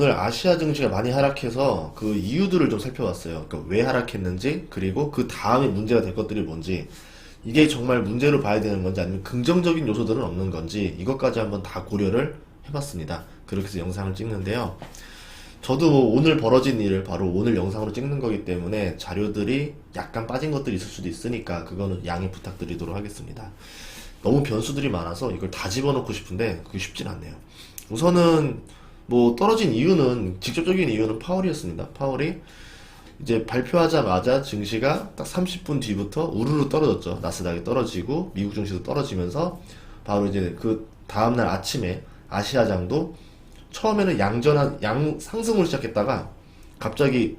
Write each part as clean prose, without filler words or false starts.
오늘 아시아 증시가 많이 하락해서 그 이유들을 좀 살펴봤어요. 그러니까 왜 하락했는지, 그리고 그 다음에 문제가 될 것들이 뭔지, 이게 정말 문제로 봐야 되는 건지, 아니면 긍정적인 요소들은 없는 건지, 이것까지 한번 다 고려를 해봤습니다. 그렇게 해서 영상을 찍는데요. 저도 뭐 오늘 벌어진 일을 바로 오늘 영상으로 찍는 거기 때문에 자료들이 약간 빠진 것들이 있을 수도 있으니까 그거는 양해 부탁드리도록 하겠습니다. 너무 변수들이 많아서 이걸 다 집어넣고 싶은데 그게 쉽진 않네요. 우선은 뭐 떨어진 이유는, 직접적인 이유는 파월이었습니다. 파월이 이제 발표하자마자 증시가 딱 30분 뒤부터 우르르 떨어졌죠. 나스닥이 떨어지고 미국 증시도 떨어지면서 바로 이제 그 다음날 아침에 아시아장도 처음에는 양 상승을 시작했다가 갑자기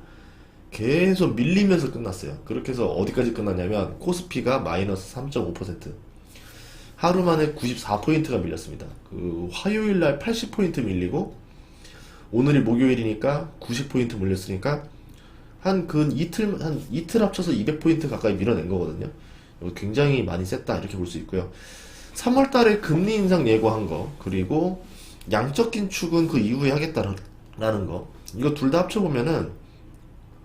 계속 밀리면서 끝났어요. 그렇게 해서 어디까지 끝났냐면 코스피가 마이너스 3.5%, 하루 만에 94포인트가 밀렸습니다. 그 화요일날 80포인트 밀리고 오늘이 목요일이니까 90포인트 밀렸으니까 한 이틀 합쳐서 200포인트 가까이 밀어낸 거거든요. 이거 굉장히 많이 셌다 이렇게 볼 수 있고요. 3월 달에 금리 인상 예고한 거, 그리고 양적 긴축은 그 이후에 하겠다라는 거, 이거 둘 다 합쳐보면은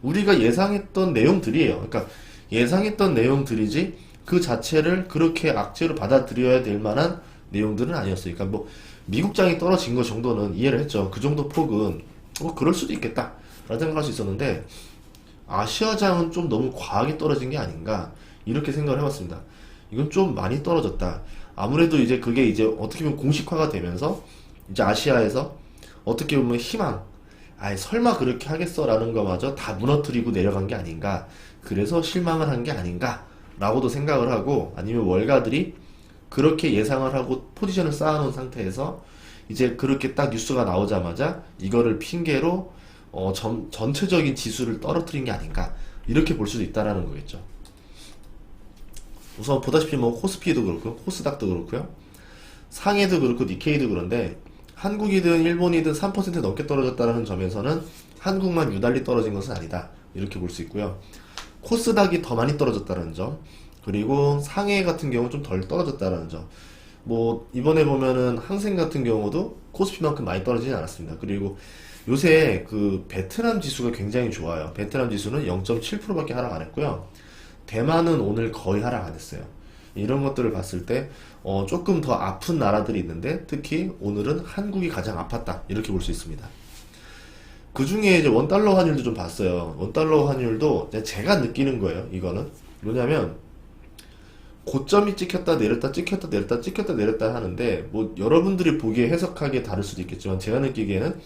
우리가 예상했던 내용들이에요. 그러니까 예상했던 내용들이지 그 자체를 그렇게 악재로 받아들여야 될 만한 내용들은 아니었어요. 그러니까 뭐 미국장이 떨어진 거 정도는 이해를 했죠. 그 정도 폭은 뭐 그럴 수도 있겠다 라는 생각할 수 있었는데, 아시아장은 좀 너무 과하게 떨어진 게 아닌가 이렇게 생각을 해봤습니다. 이건 좀 많이 떨어졌다. 아무래도 이제 그게 이제 어떻게 보면 공식화가 되면서 이제 아시아에서 어떻게 보면 희망, 아예 설마 그렇게 하겠어 라는 거마저 다 무너뜨리고 내려간 게 아닌가, 그래서 실망을 한 게 아닌가 라고도 생각을 하고, 아니면 월가들이 그렇게 예상을 하고 포지션을 쌓아놓은 상태에서 이제 그렇게 딱 뉴스가 나오자마자 이거를 핑계로 전체적인 지수를 떨어뜨린 게 아닌가 이렇게 볼 수도 있다라는 거겠죠. 우선 보다시피 뭐 코스피도 그렇고 코스닥도 그렇고요, 상해도 그렇고 니케이도 그런데 한국이든 일본이든 3% 넘게 떨어졌다는 점에서는 한국만 유달리 떨어진 것은 아니다 이렇게 볼 수 있고요. 코스닥이 더 많이 떨어졌다는 점, 그리고 상해 같은 경우는 좀 덜 떨어졌다는 점. 뭐 이번에 보면은 항생 같은 경우도 코스피만큼 많이 떨어지진 않았습니다. 그리고 요새 그 베트남 지수가 굉장히 좋아요. 베트남 지수는 0.7%밖에 하락 안 했고요. 대만은 오늘 거의 하락 안 했어요. 이런 것들을 봤을 때 조금 더 아픈 나라들이 있는데, 특히 오늘은 한국이 가장 아팠다 이렇게 볼 수 있습니다. 그 중에 이제 원달러 환율도 좀 봤어요. 원달러 환율도 제가 느끼는 거예요. 이거는 뭐냐면 고점이 찍혔다 내렸다 찍혔다 내렸다 찍혔다 내렸다 하는데, 뭐 여러분들이 보기에 해석하기에 다를 수도 있겠지만 제가 느끼기에는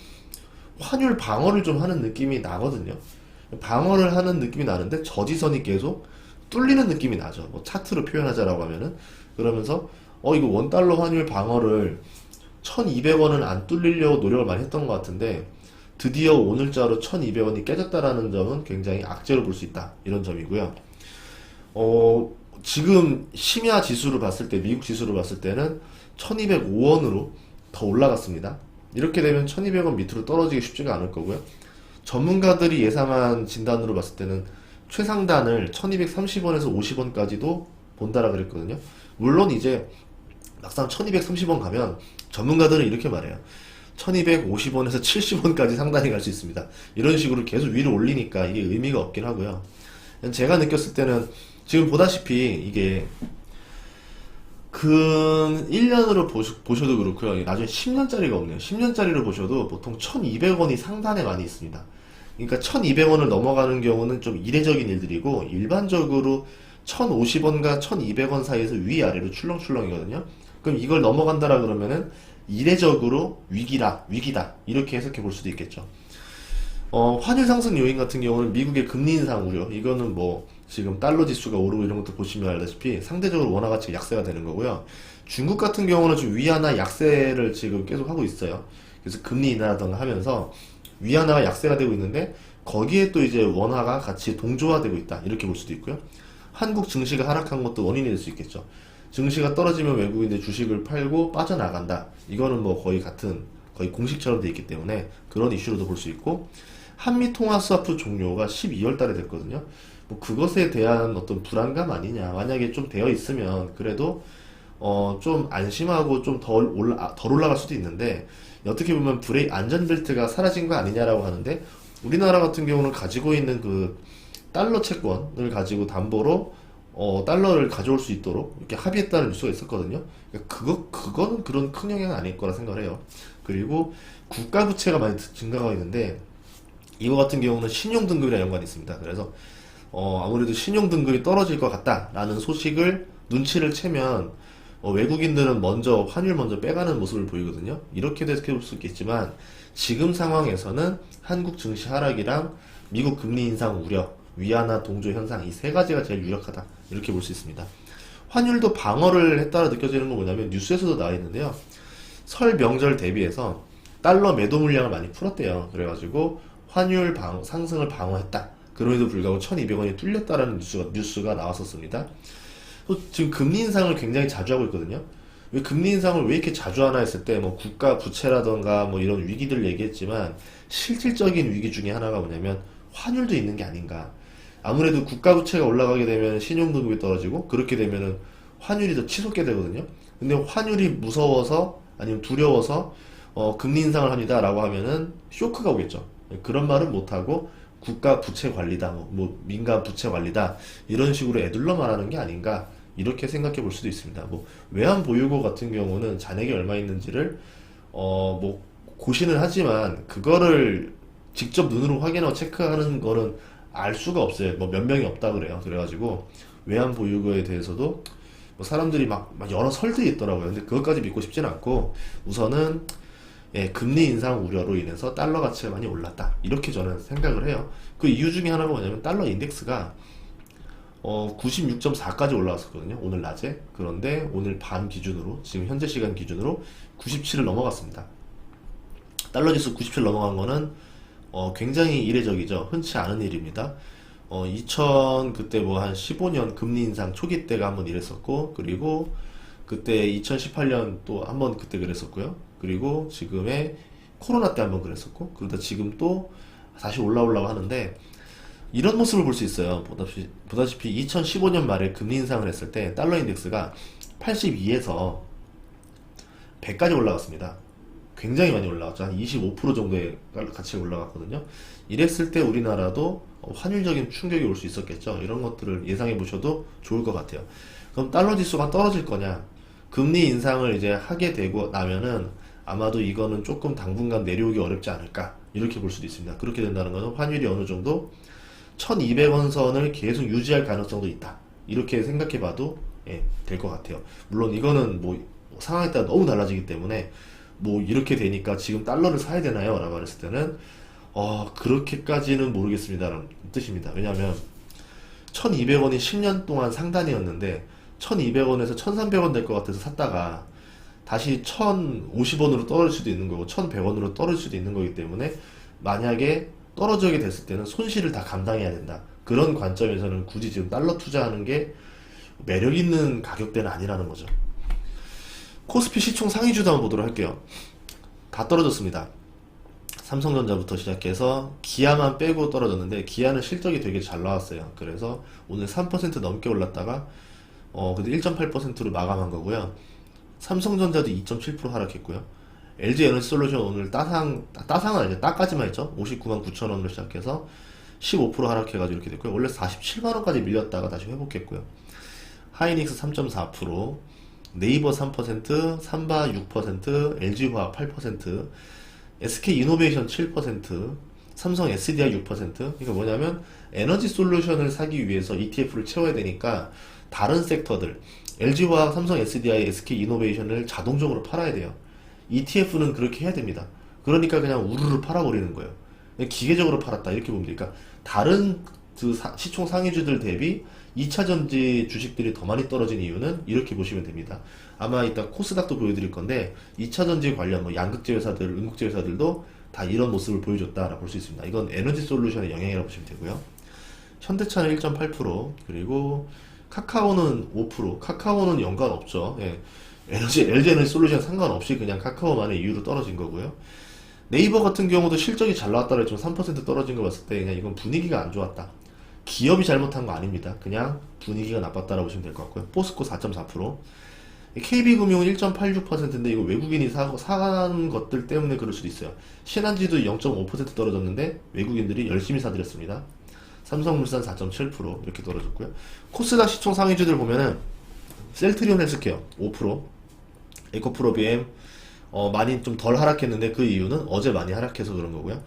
환율 방어를 좀 하는 느낌이 나거든요. 방어를 하는 느낌이 나는데 저지선이 계속 뚫리는 느낌이 나죠. 뭐 차트로 표현하자라고 하면은, 그러면서 이거 원달러 환율 방어를 1200원은 안 뚫리려고 노력을 많이 했던 것 같은데, 드디어 오늘자로 1200원이 깨졌다라는 점은 굉장히 악재로 볼 수 있다 이런 점이고요. 지금 심야 지수를 봤을 때, 미국 지수를 봤을 때는 1205원으로 더 올라갔습니다. 이렇게 되면 1200원 밑으로 떨어지기 쉽지가 않을 거고요. 전문가들이 예상한 진단으로 봤을 때는 최상단을 1230원에서 50원까지도 본다라 그랬거든요. 물론 이제 막상 1230원 가면 전문가들은 이렇게 말해요. 1250원에서 70원까지 상단이 갈 수 있습니다. 이런 식으로 계속 위로 올리니까 이게 의미가 없긴 하고요. 제가 느꼈을 때는 지금 보다시피 이게 근 1년으로 보셔도 그렇고요. 나중에 10년짜리가 없네요. 10년짜리로 보셔도 보통 1200원이 상단에 많이 있습니다. 그러니까 1200원을 넘어가는 경우는 좀 이례적인 일들이고, 일반적으로 1050원과 1200원 사이에서 위아래로 출렁출렁이거든요. 그럼 이걸 넘어간다라 그러면은 이례적으로 위기다 이렇게 해석해 볼 수도 있겠죠. 환율 상승 요인 같은 경우는 미국의 금리 인상 우려, 이거는 뭐 지금 달러 지수가 오르고 이런 것도 보시면 알다시피 상대적으로 원화 가치가 약세가 되는 거고요. 중국 같은 경우는 좀 위안화 약세를 지금 계속 하고 있어요. 그래서 금리 인하라던가 하면서 위안화가 약세가 되고 있는데, 거기에 또 이제 원화가 같이 동조화되고 있다 이렇게 볼 수도 있고요. 한국 증시가 하락한 것도 원인이 될 수 있겠죠. 증시가 떨어지면 외국인들 주식을 팔고 빠져나간다, 이거는 뭐 거의 공식처럼 돼 있기 때문에 그런 이슈로도 볼 수 있고, 한미 통화 스와프 종료가 12월 달에 됐거든요. 뭐 그것에 대한 어떤 불안감 아니냐, 만약에 좀 되어 있으면 그래도 좀 안심하고 좀 덜 올라갈 수도 있는데, 어떻게 보면 안전벨트가 사라진 거 아니냐라고 하는데, 우리나라 같은 경우는 가지고 있는 그 달러 채권을 가지고 담보로 달러를 가져올 수 있도록 이렇게 합의했다는 뉴스가 있었거든요. 그러니까 그거는 그런 큰 영향은 아닐 거라 생각을 해요. 그리고 국가 부채가 많이 증가가 있는데, 이거 같은 경우는 신용 등급이랑 연관이 있습니다. 그래서 아무래도 신용 등급이 떨어질 것 같다라는 소식을 눈치를 채면 외국인들은 먼저 환율 먼저 빼가는 모습을 보이거든요. 이렇게도 해석해 볼 수 있겠지만, 지금 상황에서는 한국 증시 하락이랑 미국 금리 인상 우려, 위안화 동조 현상, 이 세 가지가 제일 유력하다, 이렇게 볼 수 있습니다. 환율도 방어를 했다라 느껴지는 건 뭐냐면, 뉴스에서도 나와 있는데요. 설 명절 대비해서 달러 매도 물량을 많이 풀었대요. 그래가지고 환율 상승을 방어했다. 그럼에도 불구하고 1200원이 뚫렸다라는 뉴스가 나왔었습니다. 또 지금 금리 인상을 굉장히 자주 하고 있거든요. 왜 금리 인상을 왜 이렇게 자주 하나 했을 때, 뭐 국가 부채라던가 뭐 이런 위기들 얘기했지만, 실질적인 위기 중에 하나가 뭐냐면 환율도 있는 게 아닌가. 아무래도 국가 부채가 올라가게 되면 신용 등급이 떨어지고, 그렇게 되면은 환율이 더 치솟게 되거든요. 근데 환율이 무서워서 아니면 두려워서 금리 인상을 합니다라고 하면은 쇼크가 오겠죠. 그런 말은 못하고 국가 부채 관리다, 뭐 민간 부채 관리다, 이런 식으로 애둘러 말하는 게 아닌가, 이렇게 생각해 볼 수도 있습니다. 뭐 외환 보유고 같은 경우는 잔액이 얼마 있는지를 뭐 고시는 하지만, 그거를 직접 눈으로 확인하고 체크하는 거는 알 수가 없어요. 뭐 몇 명이 없다 그래요. 그래가지고 외환 보유고에 대해서도 뭐 사람들이 막 여러 설들이 있더라고요. 근데 그것까지 믿고 싶진 않고, 우선은 금리 인상 우려로 인해서 달러 가치가 많이 올랐다, 이렇게 저는 생각을 해요. 그 이유 중에 하나가 뭐냐면, 달러 인덱스가 96.4까지 올라왔었거든요, 오늘 낮에. 그런데 오늘 밤 기준으로, 지금 현재 시간 기준으로 97을 넘어갔습니다. 달러 지수 97 넘어간 거는 굉장히 이례적이죠. 흔치 않은 일입니다. 그때 뭐 한 15년 금리 인상 초기 때가 한번 이랬었고, 그리고 그때 2018년 또 한번 그때 그랬었고요. 그리고 지금의 코로나 때 한번 그랬었고, 그러다 지금 또 다시 올라오려고 하는데, 이런 모습을 볼 수 있어요. 보다시피 2015년 말에 금리 인상을 했을 때 달러 인덱스가 82에서 100까지 올라갔습니다. 굉장히 많이 올라갔죠. 한 25% 정도의 가치가 올라갔거든요. 이랬을 때 우리나라도 환율적인 충격이 올 수 있었겠죠. 이런 것들을 예상해 보셔도 좋을 것 같아요. 그럼 달러 지수가 떨어질 거냐? 금리 인상을 이제 하게 되고 나면은 아마도 이거는 조금 당분간 내려오기 어렵지 않을까, 이렇게 볼 수도 있습니다. 그렇게 된다는 것은 환율이 어느 정도 1200원 선을 계속 유지할 가능성도 있다, 이렇게 생각해 봐도 될 것 같아요. 물론 이거는 뭐 상황에 따라 너무 달라지기 때문에, 뭐 이렇게 되니까 지금 달러를 사야 되나요? 라고 했을 때는 그렇게까지는 모르겠습니다라는 뜻입니다. 왜냐하면 1200원이 10년 동안 상단이었는데 1200원에서 1300원 될 것 같아서 샀다가 다시 1050원으로 떨어질 수도 있는 거고 1100원으로 떨어질 수도 있는 거기 때문에, 만약에 떨어지게 됐을 때는 손실을 다 감당해야 된다. 그런 관점에서는 굳이 지금 달러 투자하는 게 매력 있는 가격대는 아니라는 거죠. 코스피 시총 상위주도 한번 보도록 할게요. 다 떨어졌습니다. 삼성전자부터 시작해서 기아만 빼고 떨어졌는데, 기아는 실적이 되게 잘 나왔어요. 그래서 오늘 3% 넘게 올랐다가 근데 1.8%로 마감한 거고요. 삼성전자도 2.7% 하락했고요. LG에너지솔루션 오늘 따상은 아니죠. 따까지만 했죠. 59만 9천 원으로 시작해서 15% 하락해가지고 이렇게 됐고요. 원래 47만 원까지 밀렸다가 다시 회복했고요. 하이닉스 3.4%, 네이버 3%, 삼바 6%, LG화학 8%, SK이노베이션 7%, 삼성 SDI 6%. 그러니까 뭐냐면, 에너지 솔루션을 사기 위해서 ETF를 채워야 되니까 다른 섹터들, LG화학, 삼성 SDI, SK이노베이션을 자동적으로 팔아야 돼요. ETF는 그렇게 해야 됩니다. 그러니까 그냥 우르르 팔아버리는 거예요. 그냥 기계적으로 팔았다, 이렇게 보면 되니까, 다른 시총 상위주들 대비 2차전지 주식들이 더 많이 떨어진 이유는 이렇게 보시면 됩니다. 아마 이따 코스닥도 보여드릴 건데, 2차전지 관련 뭐 양극재 회사들, 음극재 회사들도 다 이런 모습을 보여줬다라고 볼 수 있습니다. 이건 에너지 솔루션의 영향이라고 보시면 되고요. 현대차는 1.8%, 그리고 카카오는 5%. 카카오는 연관 없죠. LG 에너지 솔루션 상관없이 그냥 카카오만의 이유로 떨어진 거고요. 네이버 같은 경우도 실적이 잘 나왔다 그랬지만 3% 떨어진 거 봤을 때 그냥 이건 분위기가 안 좋았다. 기업이 잘못한 거 아닙니다. 그냥 분위기가 나빴다라고 보시면 될 것 같고요. 포스코 4.4%, KB금융은 1.86%인데 이거 외국인이 사는 것들 때문에 그럴 수도 있어요. 신한지도 0.5% 떨어졌는데 외국인들이 열심히 사들였습니다. 삼성물산 4.7% 이렇게 떨어졌고요. 코스닥 시총 상위주들 보면은 셀트리온 헬스케어 5%, 에코프로비엠 많이 좀 덜 하락했는데 그 이유는 어제 많이 하락해서 그런 거고요.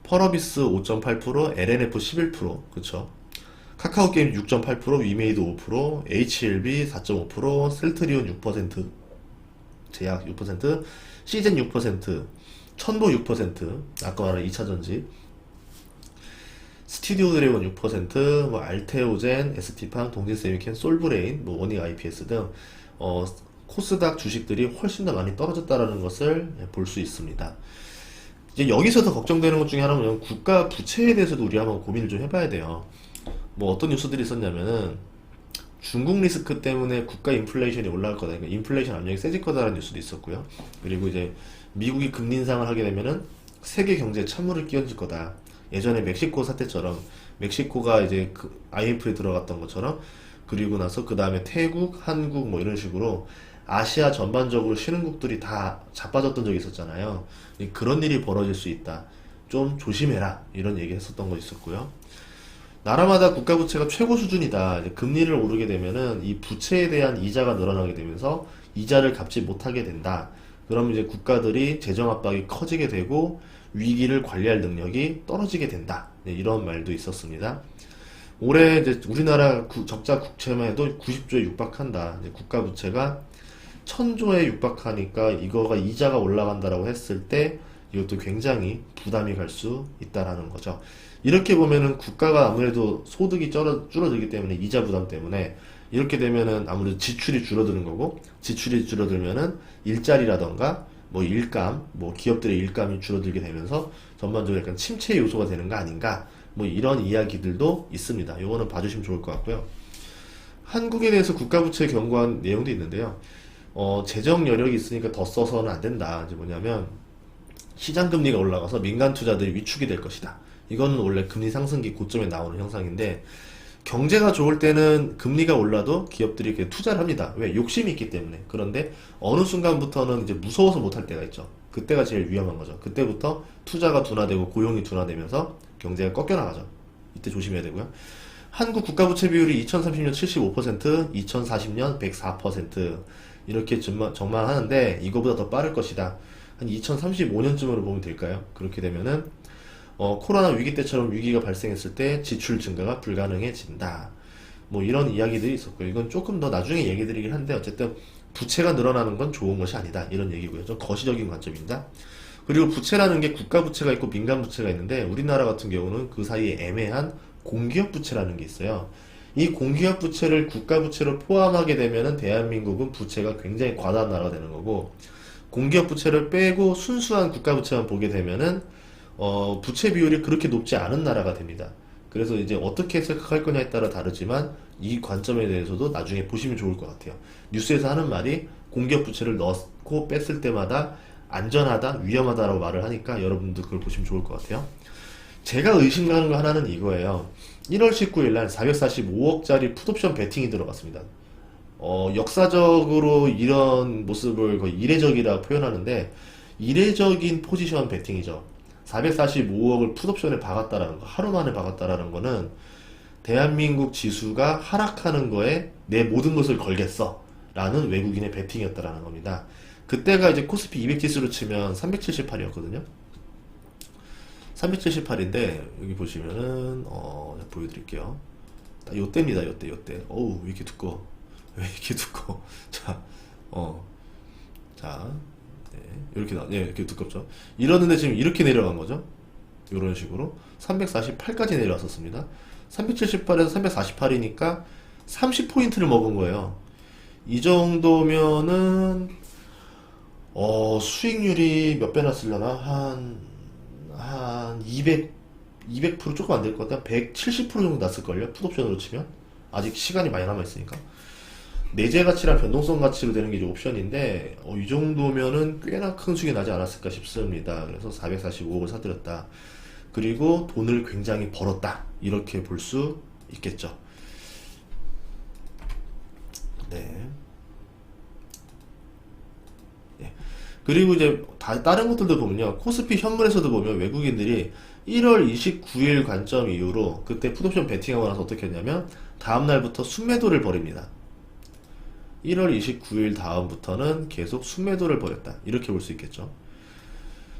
펄어비스 5.8%, LNF 11%, 그쵸? 카카오게임 6.8%, 위메이드 5%, HLB 4.5%, 셀트리온 6%, 제약 6%, 시젠 6%, 천보 6%, 아까 말한 2차전지, 스튜디오 드래곤 6%, 뭐 알테오젠, ST팜, 동진세미캔, 솔브레인, 뭐 원익 IPS 등 코스닥 주식들이 훨씬 더 많이 떨어졌다라는 것을 볼 수 있습니다. 이제 여기서 더 걱정되는 것 중에 하나는 뭐냐면 국가 부채에 대해서도 우리 한번 고민을 좀 해봐야 돼요. 뭐 어떤 뉴스들이 있었냐면은 중국 리스크 때문에 국가 인플레이션이 올라갈 거다. 그러니까 인플레이션 압력이 세질 거다라는 뉴스도 있었고요. 그리고 이제 미국이 금리 인상을 하게 되면은 세계 경제에 찬물을 끼얹을 거다. 예전에 멕시코 사태처럼 멕시코가 이제 그 IMF에 들어갔던 것처럼 그리고 나서 그 다음에 태국, 한국 뭐 이런 식으로 아시아 전반적으로 신흥국들이 다 자빠졌던 적이 있었잖아요. 그런 일이 벌어질 수 있다. 좀 조심해라. 이런 얘기 했었던 거 있었고요. 나라마다 국가 부채가 최고 수준이다. 이제 금리를 오르게 되면은 이 부채에 대한 이자가 늘어나게 되면서 이자를 갚지 못하게 된다. 그럼 이제 국가들이 재정 압박이 커지게 되고 위기를 관리할 능력이 떨어지게 된다. 네, 이런 말도 있었습니다. 올해 이제 우리나라 적자 국채만 해도 90조에 육박한다. 이제 국가 부채가 1000조에 육박하니까 이거가 이자가 올라간다라고 했을 때 이것도 굉장히 부담이 갈 수 있다라는 거죠. 이렇게 보면은 국가가 아무래도 소득이 줄어들기 때문에 이자 부담 때문에 이렇게 되면은 아무래도 지출이 줄어드는 거고 지출이 줄어들면은 일자리라던가 뭐 일감, 뭐 기업들의 일감이 줄어들게 되면서 전반적으로 약간 침체 요소가 되는 거 아닌가 뭐 이런 이야기들도 있습니다. 요거는 봐주시면 좋을 것 같고요. 한국에 대해서 국가부채 경고한 내용도 있는데요. 재정 여력이 있으니까 더 써서는 안 된다. 이제 뭐냐면 시장 금리가 올라가서 민간 투자들이 위축이 될 것이다. 이거는 원래 금리 상승기 고점에 나오는 현상인데 경제가 좋을 때는 금리가 올라도 기업들이 이렇게 투자를 합니다. 왜? 욕심이 있기 때문에. 그런데 어느 순간부터는 이제 무서워서 못할 때가 있죠. 그때가 제일 위험한 거죠. 그때부터 투자가 둔화되고 고용이 둔화되면서 경제가 꺾여나가죠. 이때 조심해야 되고요. 한국 국가부채 비율이 2030년 75%, 2040년 104% 이렇게 전망하는데 이거보다 더 빠를 것이다. 한 2035년쯤으로 보면 될까요? 그렇게 되면은 코로나 위기 때처럼 위기가 발생했을 때 지출 증가가 불가능해진다. 뭐 이런 이야기들이 있었고요. 이건 조금 더 나중에 얘기 드리긴 한데 어쨌든 부채가 늘어나는 건 좋은 것이 아니다. 이런 얘기고요. 좀 거시적인 관점입니다. 그리고 부채라는 게 국가 부채가 있고 민간 부채가 있는데 우리나라 같은 경우는 그 사이에 애매한 공기업 부채라는 게 있어요. 이 공기업 부채를 국가 부채로 포함하게 되면은 대한민국은 부채가 굉장히 과다한 나라가 되는 거고 공기업 부채를 빼고 순수한 국가 부채만 보게 되면은 부채 비율이 그렇게 높지 않은 나라가 됩니다. 그래서 이제 어떻게 생각할 거냐에 따라 다르지만 이 관점에 대해서도 나중에 보시면 좋을 것 같아요. 뉴스에서 하는 말이 공기업 부채를 넣고 뺐을 때마다 안전하다, 위험하다라고 말을 하니까 여러분도 그걸 보시면 좋을 것 같아요. 제가 의심하는 거 하나는 이거예요. 1월 19일 날 445억짜리 풋옵션 베팅이 들어갔습니다. 역사적으로 이런 모습을 거의 이례적이라 표현하는데 이례적인 포지션 베팅이죠. 445억을 풋옵션에 박았다라는 거, 하루 만에 박았다라는 거는 대한민국 지수가 하락하는 거에 내 모든 것을 걸겠어 라는 외국인의 베팅이었다라는 겁니다. 그때가 이제 코스피 200 지수로 치면 378이었거든요. 378인데 여기 보시면은 보여드릴게요. 요때입니다. 요때. 어우 왜 이렇게 두꺼워? 왜 이렇게 두꺼워? 자, 자, 네, 이렇게 두껍죠. 이러는데 지금 이렇게 내려간 거죠. 이런 식으로 348까지 내려왔었습니다. 378에서 348이니까 30포인트를 먹은 거예요. 이 정도면은 수익률이 몇 배나 쓰려나? 한 200% 조금 안 될 것 같아요. 170% 정도 났을걸요? 풋옵션으로 치면. 아직 시간이 많이 남아있으니까. 내재 가치랑 변동성 가치로 되는 게 이제 옵션인데, 이 정도면은 꽤나 큰 수익이 나지 않았을까 싶습니다. 그래서 445억을 사들였다. 그리고 돈을 굉장히 벌었다. 이렇게 볼 수 있겠죠. 네. 그리고 이제 다른 것들도 보면요. 코스피 현물에서도 보면 외국인들이 1월 29일 관점 이후로 그때 풋옵션 베팅하고 나서 어떻게 했냐면 다음날부터 순매도를 벌입니다. 1월 29일 다음부터는 계속 순매도를 벌였다. 이렇게 볼 수 있겠죠.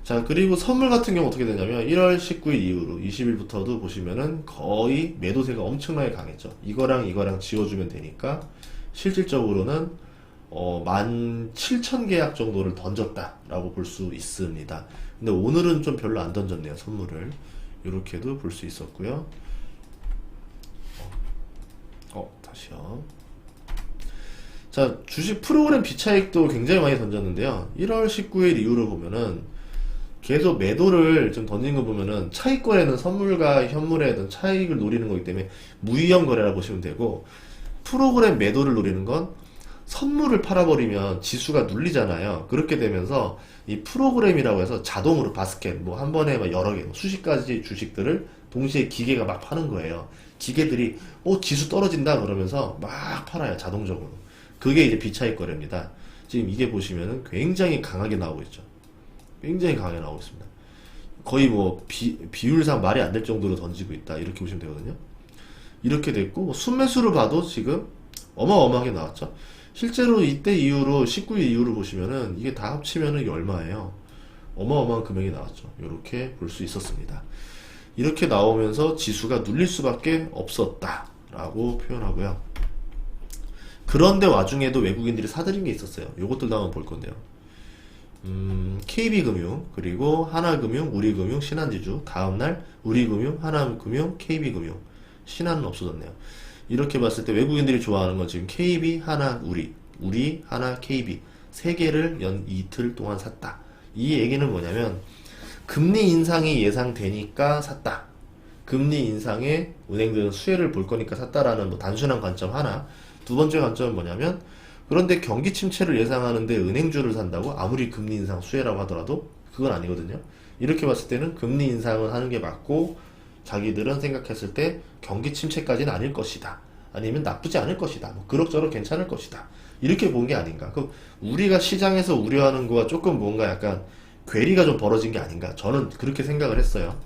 자, 그리고 선물 같은 경우 어떻게 되냐면 1월 19일 이후로 20일부터도 보시면은 거의 매도세가 엄청나게 강했죠. 이거랑 지워주면 되니까 실질적으로는 17,000계약 정도를 던졌다라고 볼 수 있습니다. 근데 오늘은 좀 별로 안 던졌네요, 선물을. 이렇게도 볼 수 있었고요. 다시요. 자, 주식 프로그램 비차익도 굉장히 많이 던졌는데요. 1월 19일 이후로 보면은 계속 매도를 좀 던진 거 보면은 차익 거래는 선물과 현물의 어떤 차익을 노리는 거기 때문에 무위험 거래라 보시면 되고, 프로그램 매도를 노리는 건 선물을 팔아버리면 지수가 눌리잖아요. 그렇게 되면서 이 프로그램이라고 해서 자동으로 바스켓 뭐 한 번에 막 여러 개 수십 가지 주식들을 동시에 기계가 막 파는 거예요. 기계들이 지수 떨어진다 그러면서 막 팔아요, 자동적으로. 그게 이제 비차익 거래입니다. 지금 이게 보시면은 굉장히 강하게 나오고 있죠. 굉장히 강하게 나오고 있습니다. 거의 뭐 비율상 말이 안 될 정도로 던지고 있다, 이렇게 보시면 되거든요. 이렇게 됐고, 뭐 순매수를 봐도 지금 어마어마하게 나왔죠. 실제로 이때 이후로 19일 이후로 보시면은 이게 다 합치면은 이게 얼마예요? 어마어마한 금액이 나왔죠. 이렇게 볼 수 있었습니다. 이렇게 나오면서 지수가 눌릴 수밖에 없었다 라고 표현하고요. 그런데 와중에도 외국인들이 사들인 게 있었어요. 요것들도 한번 볼 건데요. KB금융, 그리고 하나금융, 우리금융, 신한지주, 다음날 우리금융, 하나금융, KB금융, 신한은 없어졌네요. 이렇게 봤을 때 외국인들이 좋아하는 건 지금 KB, 하나, 우리, 하나, KB 세 개를 연 이틀 동안 샀다. 이 얘기는 뭐냐면 금리 인상이 예상되니까 샀다. 금리 인상에 은행들은 수혜를 볼 거니까 샀다라는 뭐 단순한 관점 하나. 두 번째 관점은 뭐냐면, 그런데 경기 침체를 예상하는데 은행주를 산다고? 아무리 금리 인상 수혜라고 하더라도 그건 아니거든요. 이렇게 봤을 때는 금리 인상은 하는 게 맞고, 자기들은 생각했을 때 경기 침체까지는 아닐 것이다, 아니면 나쁘지 않을 것이다, 뭐 그럭저럭 괜찮을 것이다, 이렇게 본 게 아닌가. 그럼 우리가 시장에서 우려하는 거와 조금 뭔가 약간 괴리가 좀 벌어진 게 아닌가, 저는 그렇게 생각을 했어요.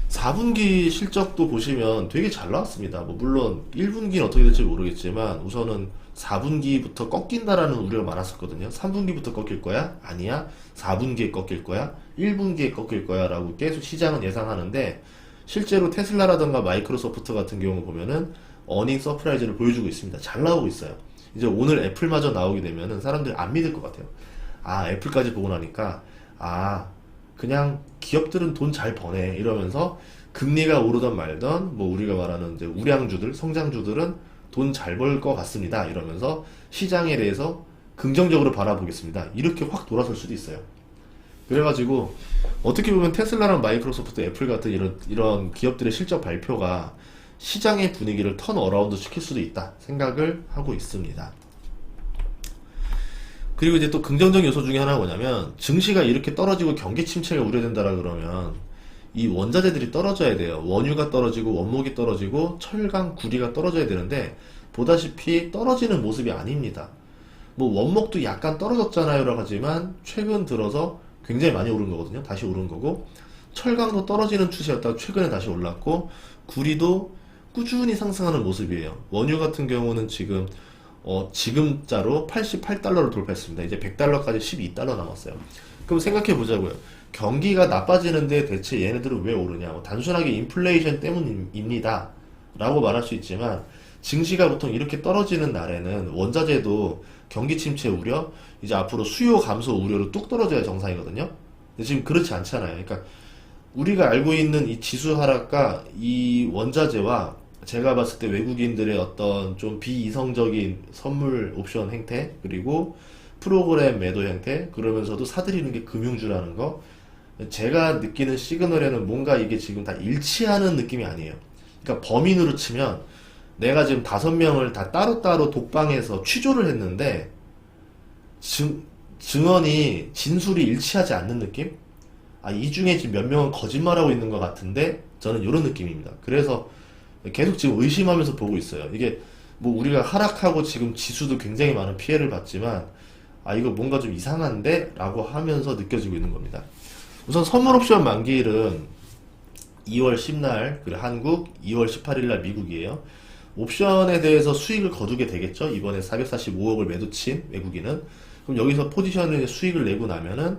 4분기 실적도 보시면 되게 잘 나왔습니다. 뭐 물론 1분기는 어떻게 될지 모르겠지만 우선은 4분기부터 꺾인다라는 우려가 많았었거든요. 3분기부터 꺾일 거야? 아니야. 4분기에 꺾일 거야? 1분기에 꺾일 거야? 라고 계속 시장은 예상하는데, 실제로 테슬라라던가 마이크로소프트 같은 경우 보면은 어닝 서프라이즈를 보여주고 있습니다. 잘 나오고 있어요. 이제 오늘 애플마저 나오게 되면은 사람들이 안 믿을 것 같아요. 애플까지 보고 나니까 그냥 기업들은 돈 잘 버네 이러면서 금리가 오르던 말던 뭐 우리가 말하는 이제 우량주들, 성장주들은 돈 잘 벌 것 같습니다 이러면서 시장에 대해서 긍정적으로 바라보겠습니다, 이렇게 확 돌아설 수도 있어요. 그래가지고 어떻게 보면 테슬라랑 마이크로소프트, 애플 같은 이런 기업들의 실적 발표가 시장의 분위기를 턴 어라운드 시킬 수도 있다 생각을 하고 있습니다. 그리고 이제 또 긍정적 요소 중에 하나가 뭐냐면, 증시가 이렇게 떨어지고 경기 침체가 우려된다라 그러면 이 원자재들이 떨어져야 돼요. 원유가 떨어지고 원목이 떨어지고 철강, 구리가 떨어져야 되는데 보다시피 떨어지는 모습이 아닙니다. 뭐 원목도 약간 떨어졌잖아요 라고 하지만 최근 들어서 굉장히 많이 오른 거거든요. 다시 오른 거고, 철강도 떨어지는 추세였다가 최근에 다시 올랐고, 구리도 꾸준히 상승하는 모습이에요. 원유 같은 경우는 지금자로 88달러를 돌파했습니다. 이제 100달러까지 12달러 남았어요. 그럼 생각해 보자고요. 경기가 나빠지는데 대체 얘네들은 왜 오르냐? 단순하게 인플레이션 때문입니다 라고 말할 수 있지만, 증시가 보통 이렇게 떨어지는 날에는 원자재도 경기 침체 우려, 이제 앞으로 수요 감소 우려로 뚝 떨어져야 정상이거든요. 근데 지금 그렇지 않잖아요. 그러니까 우리가 알고 있는 이 지수 하락과 이 원자재와 제가 봤을 때 외국인들의 어떤 좀 비이성적인 선물 옵션 행태, 그리고 프로그램 매도 형태, 그러면서도 사들이는 게 금융주라는 거, 제가 느끼는 시그널에는 뭔가 이게 지금 다 일치하는 느낌이 아니에요. 그러니까 범인으로 치면 내가 지금 5명을 다 따로따로 독방에서 취조를 했는데 증언이, 진술이 일치하지 않는 느낌? 이 중에 지금 몇 명은 거짓말하고 있는 것 같은데, 저는 이런 느낌입니다. 그래서 계속 지금 의심하면서 보고 있어요. 이게 뭐 우리가 하락하고 지금 지수도 굉장히 많은 피해를 봤지만 아 이거 뭔가 좀 이상한데? 라고 하면서 느껴지고 있는 겁니다. 우선 선물 옵션 만기일은 2월 10날 그리고 한국, 2월 18일날 미국이에요. 옵션에 대해서 수익을 거두게 되겠죠. 이번에 445억을 매도친 외국인은. 그럼 여기서 포지션을 수익을 내고 나면은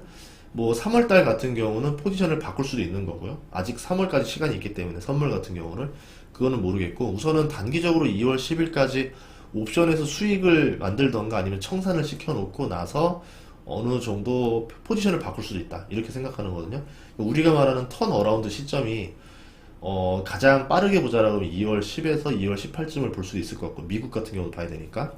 뭐 3월달 같은 경우는 포지션을 바꿀 수도 있는 거고요. 아직 3월까지 시간이 있기 때문에 선물 같은 경우는 그거는 모르겠고, 우선은 단기적으로 2월 10일까지 옵션에서 수익을 만들던가 아니면 청산을 시켜놓고 나서 어느 정도 포지션을 바꿀 수도 있다, 이렇게 생각하는 거거든요. 우리가 말하는 턴 어라운드 시점이 가장 빠르게 보자라고 하면 2월 10에서 2월 18쯤을 볼 수도 있을 것 같고, 미국 같은 경우도 봐야 되니까.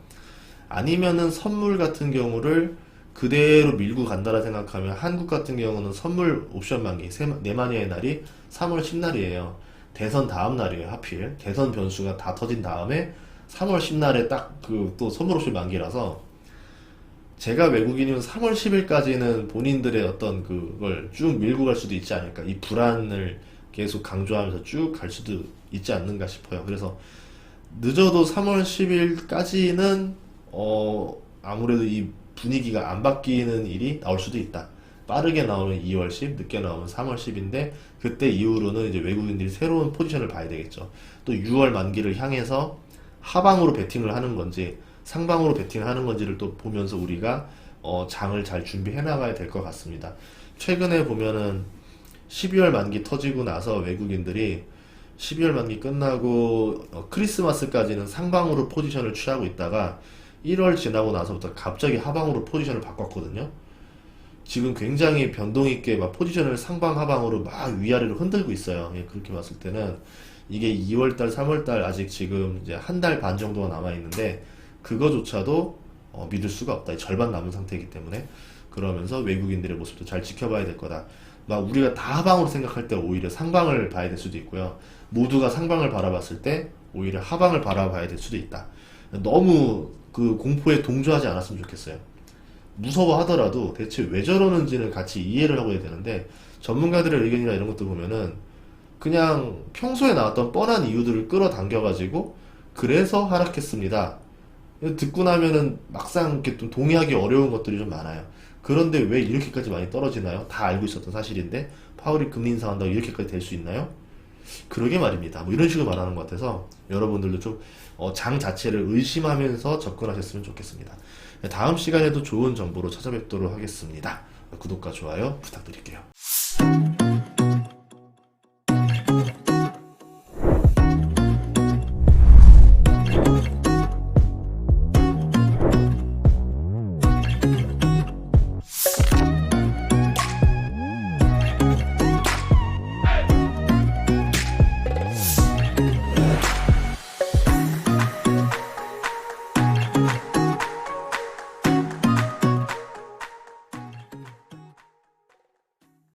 아니면은 선물 같은 경우를 그대로 밀고 간다라 생각하면 한국 같은 경우는 선물 옵션 만기 네마니아의 날이 3월 10날이에요. 대선 다음 날이에요. 하필 대선 변수가 다 터진 다음에 3월 10날에 딱 그 또 선물 옵션 만기라서, 제가 외국인이면 3월 10일까지는 본인들의 어떤 그걸 쭉 밀고 갈 수도 있지 않을까, 이 불안을 계속 강조하면서 쭉 갈 수도 있지 않는가 싶어요. 그래서 늦어도 3월 10일까지는 아무래도 이 분위기가 안 바뀌는 일이 나올 수도 있다. 빠르게 나오는 2월 10, 늦게 나오면 3월 10인데 그때 이후로는 이제 외국인들이 새로운 포지션을 봐야 되겠죠. 또 6월 만기를 향해서 하방으로 베팅을 하는 건지 상방으로 베팅을 하는 건지를 또 보면서 우리가 장을 잘 준비해 나가야 될 것 같습니다. 최근에 보면은 12월 만기 터지고 나서 외국인들이 12월 만기 끝나고 크리스마스까지는 상방으로 포지션을 취하고 있다가 1월 지나고 나서부터 갑자기 하방으로 포지션을 바꿨거든요. 지금 굉장히 변동 있게 막 포지션을 상방 하방으로 막 위아래로 흔들고 있어요. 예, 그렇게 봤을 때는 이게 2월달, 3월달 아직 지금 이제 한 달 반 정도가 남아 있는데 그거조차도 믿을 수가 없다. 절반 남은 상태이기 때문에. 그러면서 외국인들의 모습도 잘 지켜봐야 될 거다. 막 우리가 다 하방으로 생각할 때 오히려 상방을 봐야 될 수도 있고요. 모두가 상방을 바라봤을 때 오히려 하방을 바라봐야 될 수도 있다. 너무 그 공포에 동조하지 않았으면 좋겠어요. 무서워하더라도 대체 왜 저러는지는 같이 이해를 하고 해야 되는데, 전문가들의 의견이나 이런 것들 보면은 그냥 평소에 나왔던 뻔한 이유들을 끌어당겨가지고 그래서 하락했습니다, 듣고 나면은 막상 이렇게 좀 동의하기 어려운 것들이 좀 많아요. 그런데 왜 이렇게까지 많이 떨어지나요? 다 알고 있었던 사실인데 파월이 금리 인상한다고 이렇게까지 될 수 있나요? 그러게 말입니다. 뭐 이런 식으로 말하는 것 같아서 여러분들도 좀 장 자체를 의심하면서 접근하셨으면 좋겠습니다. 다음 시간에도 좋은 정보로 찾아뵙도록 하겠습니다. 구독과 좋아요 부탁드릴게요.